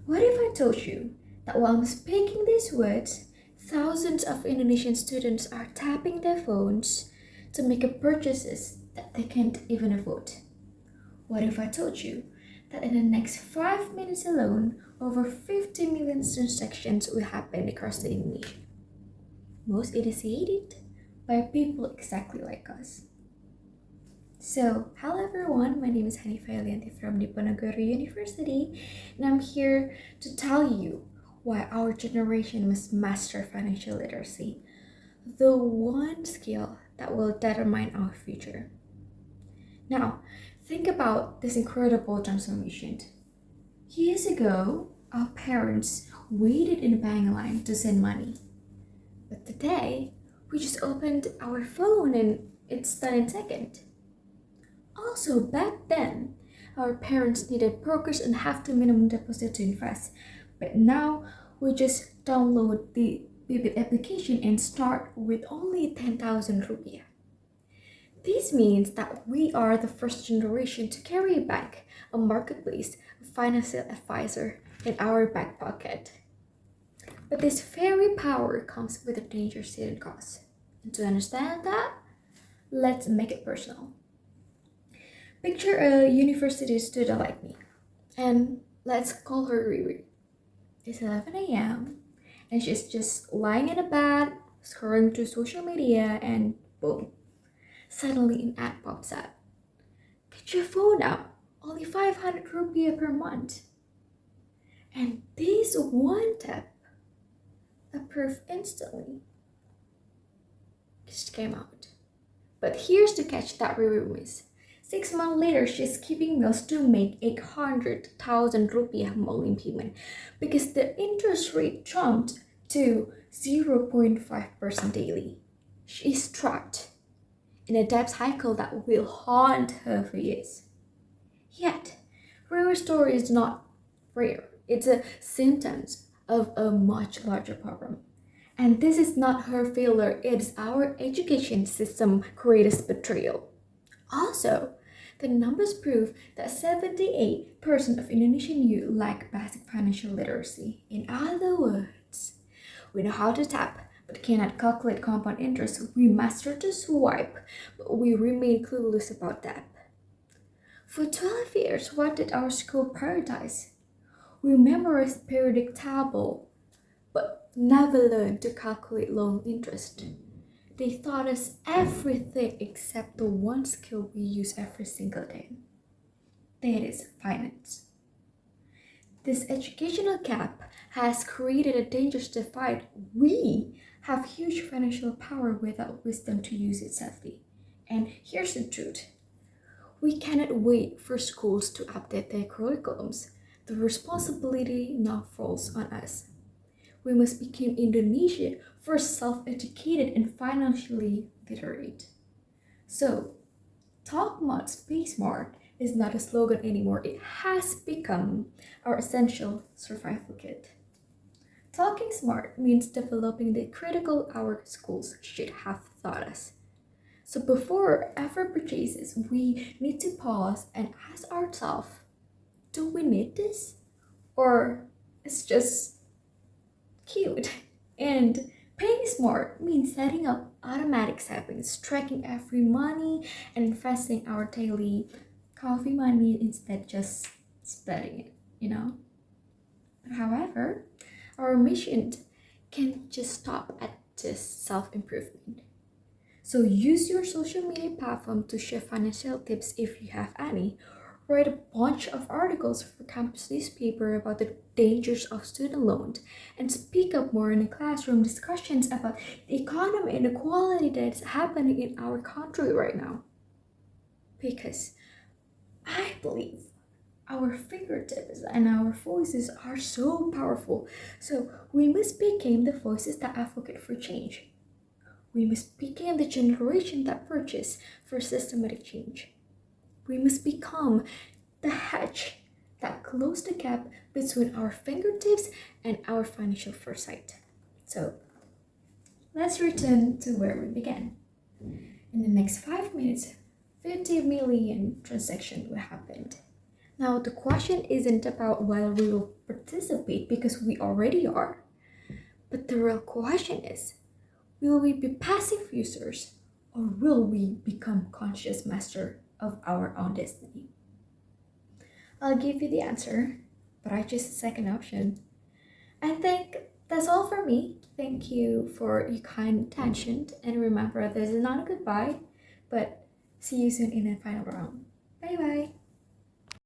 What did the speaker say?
What if I told you that while I'm speaking these words, thousands of Indonesian students are tapping their phones to make purchases that they can't even afford? What if I told you that in the next 5 minutes alone, over 50 million transactions will happen across the Indonesia? Most initiated by people exactly like us. So, hello everyone, my name is Hanifah Yulianti from Diponegoro University, and I'm here to tell you why our generation must master financial literacy, the one skill that will determine our future. Now, think about this incredible transformation. Years ago, our parents waited in a bank line to send money, but today, we just opened our phone and it's done in seconds. Also, back then, our parents needed brokers and half the minimum deposit to invest. But now, we just download the Bibit application and start with only 10,000 rupiah. This means that we are the first generation to carry a bank, a marketplace, a financial advisor in our back pocket. But this very power comes with a dangerous hidden cost. And to understand that, let's make it personal. Picture a university student like me, and let's call her Riri. It's 11 a.m., and she's just lying in a bed, scrolling through social media, and boom, suddenly an ad pops up. Get your phone out, only 500 rupiah per month. And this one tap, approved instantly, just came out. But here's the catch that Riri missed. 6 months later, she's skipping meals to make 800,000 rupiah monthly payment because the interest rate jumped to 0.5% daily. She's trapped in a debt cycle that will haunt her for years. Yet, Riri's story is not rare. It's a symptom of a much larger problem. And this is not her failure, it's our education system greatest betrayal. Also, the numbers prove that 78% of Indonesian youth lack basic financial literacy. In other words, we know how to tap, but cannot calculate compound interest. We master the swipe, but we remain clueless about that. For 12 years, what did our school prioritize? We memorized periodic table, but never learned to calculate loan interest. They taught us everything except the one skill we use every single day. That is finance. This educational gap has created a dangerous divide. We have huge financial power without wisdom to use it safely. And here's the truth. We cannot wait for schools to update their curriculums. The responsibility now falls on us. We must become Indonesia first self-educated and financially literate. So, talk much, pay smart is not a slogan anymore. It has become our essential survival kit. Talking smart means developing the critical our schools should have taught us. So before ever purchases, we need to pause and ask ourselves, do we need this? Or it's just cute? And paying smart means setting up automatic savings, tracking every money, and investing our daily coffee money instead just spending it. However, our mission can't just stop at just self-improvement. So use your social media platform to share financial tips if you have any. Write a bunch of articles for campus newspaper about the dangers of student loans and speak up more in the classroom discussions about the economy and inequality that's happening in our country right now. Because I believe our fingertips and our voices are so powerful, so we must become the voices that advocate for change. We must become the generation that purchase for systematic change. We must become the hedge that close the gap between our fingertips and our financial foresight. So let's return to where we began. In the next 5 minutes, 50 million transactions will happen. Now, the question isn't about whether we will participate because we already are, but the real question is, will we be passive users or will we become conscious master of our own destiny? I'll give you the answer, but I choose the second option. I think that's all for me. Thank you for your kind attention, and remember, this is not a goodbye, but see you soon in the final round. Bye bye.